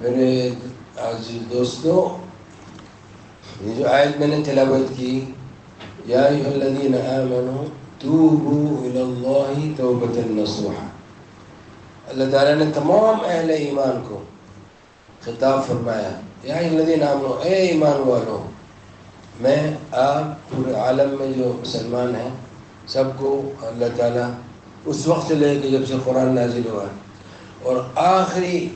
میرے عزیز دوستو، یہ جو آیت میں نے تلاوت کی، یا ایھا الذین آمنوا توبوا الی اللہ توبۃ نصوحا، اللہ تعالیٰ نے تمام اہل ایمان کو خطاب فرمایا، یا ایھا الذین آمنوا، اے ایمان والو، میں آپ پورے عالم میں جو مسلمان ہیں سب کو اللہ تعالیٰ اس وقت سے لے کے جب سے قرآن نازل ہوا اور آخری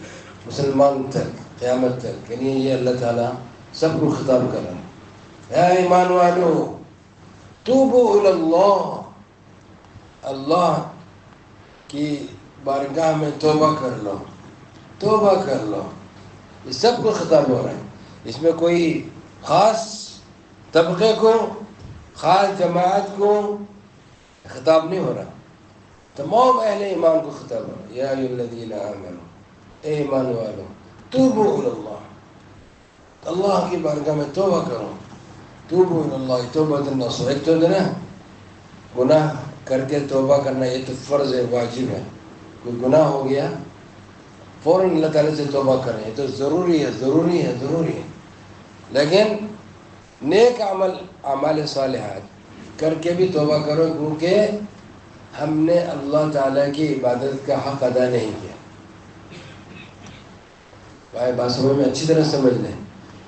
مسلمان تک قیامت تک، یعنی یہ اللہ تعالیٰ سب کو خطاب کر رہا ہے، اے ایمان والو توبوا الی اللہ، اللہ کی بارگاہ میں توبہ کر لو، توبہ کر لو. یہ سب کو خطاب ہو رہا ہے، اس میں کوئی خاص طبقے کو، خاص جماعت کو خطاب نہیں ہو رہا، تمام اہل ایمان کو خطاب ہو رہا ہے. یا ایھا الذین آمنوا، اے ایمان والو توبوا الی اللہ، اللہ کی بارگاہ میں توبہ کرو. توبوا الی اللہ توبۃ نصوحا، ایک تو نا گناہ کر کے توبہ کرنا، یہ تو فرض ہے، واجب ہے. کوئی گناہ ہو گیا فوراً اللہ تعالیٰ سے توبہ کریں، یہ تو ضروری ہے ضروری ہے ضروری ہے. لیکن نیک اعمال صالحات کر کے بھی توبہ کرو، کیونکہ ہم نے اللہ تعالیٰ کی عبادت کا حق ادا نہیں کیا. بھائی بات سمجھ میں اچھی طرح سمجھ لیں،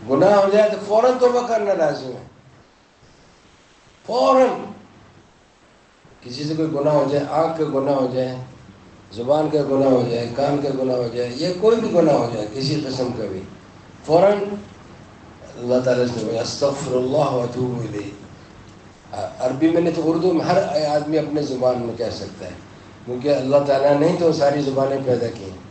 گناہ ہو جائے تو فوراً توبہ کرنا لازم ہے. فوراً کسی سے کوئی گناہ ہو جائے، آنکھ کا گناہ ہو جائے، زبان کا گناہ ہو جائے، کان کا گناہ ہو جائے، یا کوئی بھی گناہ ہو جائے کسی قسم کا بھی، فوراً اللہ تعالیٰ سے استغفر اللہ واتوب الیہ. عربی میں نہیں تو اردو میں ہر آدمی اپنے زبان میں کہہ سکتا ہے، کیونکہ اللہ تعالیٰ نے تو ساری زبانیں پیدا کی ہیں.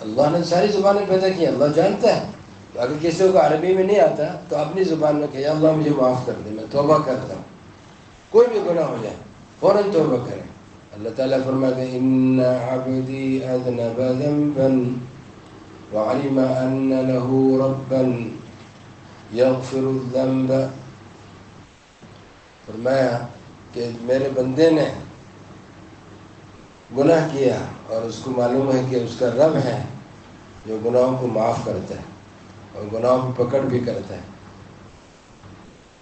اللہ نے ساری زبانیں پیدا کی ہیں، اللہ جانتا ہے. تو اگر کسی کو عربی میں نہیں آتا تو اپنی زبان میں کہ یا اللہ مجھے معاف کر دے، میں توبہ کرتا ہوں. کوئی بھی گناہ ہو جائے فوراً توبہ کریں. اللہ تعالیٰ فرماتے ہیں ان عبدی اذنب ذنبا وعلم ان له ربا یغفر الذنب. فرمایا کہ میرے بندے نے گناہ کیا اور اس کو معلوم ہے کہ اس کا رب ہے جو گناہوں کو معاف کرتا ہے اور گناہوں کو پکڑ بھی کرتا ہے.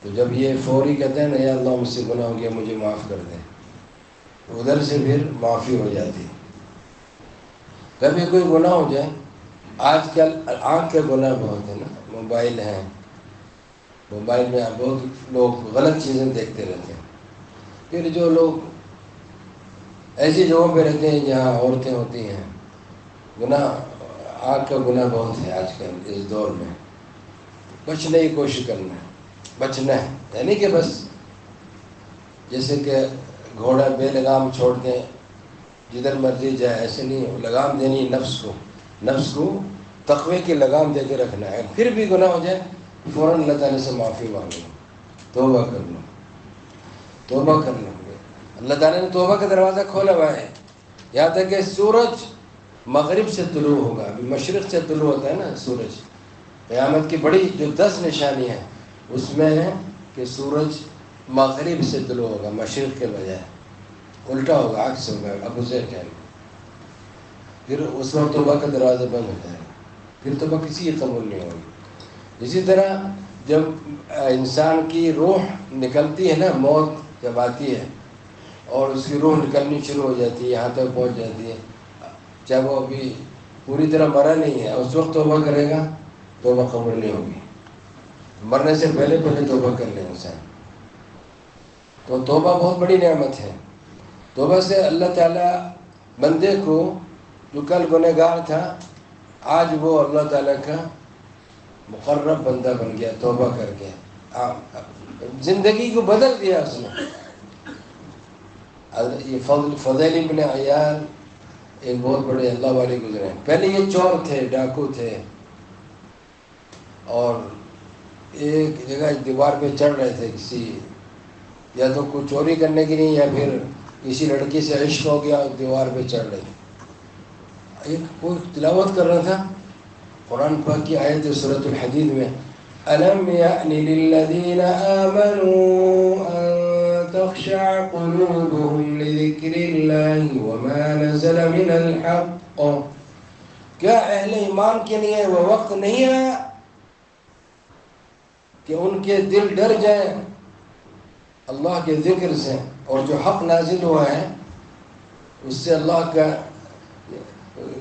تو جب یہ فوری کہتے ہیں نا یا اللہ مجھ سے گناہ ہو گیا مجھے معاف کر دے، ادھر سے پھر معافی ہو جاتی ہے. کبھی کوئی گناہ ہو جائے، آج کل آنکھ کے گناہ بہت ہیں نا، موبائل ہیں، موبائل میں بہت لوگ غلط چیزیں دیکھتے رہتے ہیں. پھر جو لوگ ایسی جگہوں پہ رہتے ہیں جہاں عورتیں ہوتی ہیں، گناہ آنکھ کا گناہ بہت ہے آج کل اس دور میں. بچنے کی کوشش کرنا ہے، بچنا ہے، یعنی کہ بس جیسے کہ گھوڑا بے لگام چھوڑ دیں جدھر مرضی جائے، ایسے نہیں. لگام دینی نفس کو تقوی کی لگام دے کے رکھنا ہے. پھر بھی گناہ ہو جائے فوراً اللہ تعالیٰ سے معافی مانگو، توبہ کر لو، توبہ کر لو. اللہ تعالیٰ نے توبہ کا دروازہ کھولا ہوا ہے یہاں تک کہ سورج مغرب سے طلوع ہوگا. ابھی مشرق سے طلوع ہوتا ہے نا سورج. قیامت کی بڑی جو 10 نشانی ہیں اس میں ہے کہ سورج مغرب سے طلوع ہوگا، مشرق کے بجائے الٹا ہوگا، عکس ہوگا. ابو زید کہہ رہے پھر اس وقت توبہ کا دروازہ بند ہو جائے گا، پھر توبہ کسی کی قبول نہیں ہوگی. اسی طرح جب انسان کی روح نکلتی ہے نا، موت جب آتی ہے اور اس کی روح نکلنی شروع ہو جاتی ہے، یہاں تک پہنچ جاتی ہے، چاہے وہ ابھی پوری طرح مرا نہیں ہے، اس وقت توبہ کرے گا توبہ قبول نہیں ہوگی. مرنے سے پہلے توبہ کر لیں انسان. تو توبہ بہت بڑی نعمت ہے. توبہ سے اللہ تعالیٰ بندے کو جو کل گنہگار تھا آج وہ اللہ تعالیٰ کا مقرب بندہ بن گیا توبہ کر کے. زندگی کو بدل دیا اس نے. یہ فضیل ابن عیاض ایک بہت بڑے اللہ والے گزرے ہیں. پہلے یہ چور تھے، ڈاکو تھے، اور ایک جگہ دیوار پہ چڑھ رہے تھے، کسی یا تو کوئی چوری کرنے کی نہیں، یا پھر کسی لڑکی سے عشق ہو گیا، دیوار پہ چڑھ رہے. ایک کوئی تلاوت کر رہا تھا قرآن پاک کی آیت سورۃ الحدید میں، أَلَمْ يَأْنِ لِلَّذِينَ آمَنُوا أَن تَخْشَعَ قُلُوبُهُمْ لِذِكْرِ اللَّهِ وَمَا نَزَلَ مِنَ الْحَقِّ کیا اہل ایمان کے لیے وہ وقت نہیں آیا کہ ان کے دل ڈر جائیں اللہ کے ذکر سے، اور جو حق نازل ہوا ہے اس سے، اللہ کا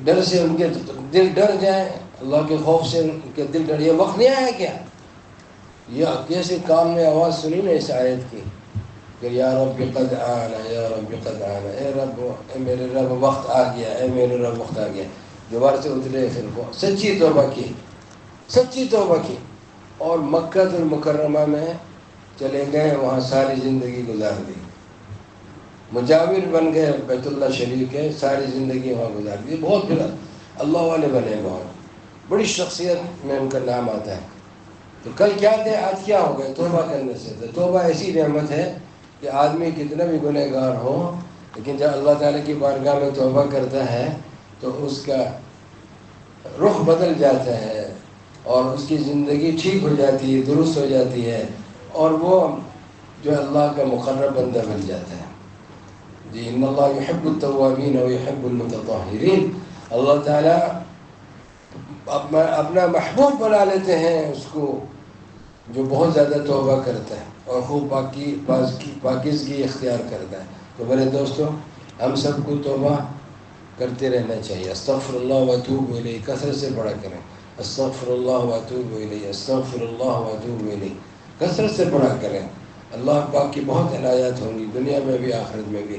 ڈر سے ان کے دل ڈر جائیں، اللہ کے خوف سے ان کے دل ڈر؟ یہ وقت نہیں آیا کیا؟ یہ کیسے کام میں آواز سنی نا اس آیت کی کہ یا رب قد آنا، یا رب قد آنا، اے رب، اے میرے رب وقت آ گیا، اے میرے رب وقت آ گیا۔ دوبارہ سے اترے پھر کو سچی توبہ کی، سچی توبہ کی، اور مکہ المکرمہ میں چلے گئے، وہاں ساری زندگی گزار دی، مجاور بن گئے بیت اللہ شریف کے، ساری زندگی وہاں گزار دی۔ بہت پھر اللہ والے بنے، بہت بڑی شخصیت میں ان کا نام آتا ہے۔ تو کل کیا تھے، آج کیا ہو گئے؟ توبہ کرنے سے۔ تو توبہ ایسی نعمت ہے کہ آدمی کتنا بھی گنہ گار ہو، لیکن جب اللہ تعالیٰ کی بارگاہ میں توبہ کرتا ہے تو اس کا رخ بدل جاتا ہے، اور اس کی زندگی ٹھیک ہو جاتی ہے، درست ہو جاتی ہے، اور وہ جو اللہ کا مقرب بندہ بن جاتا ہے۔ جی، ان اللہ یحب التوابین و یحب المتطہرین۔ اللہ تعالیٰ اپنا محبوب بنا لیتے ہیں اس کو جو بہت زیادہ توبہ کرتا ہے اور خوب پاکیزگی اختیار کرتا ہے۔ تو میرے دوستوں، ہم سب کو توبہ کرتے رہنا چاہیے۔ استغفر اللہ واتوب الیہ کثرت سے پڑھا کریں، استغفر اللہ واتوب الیہ، استغفر اللہ واتوب الیہ، کثرت سے پڑھا کریں۔ اللہ پاک کی بہت عنایات ہوں گی، دنیا میں بھی آخرت میں بھی۔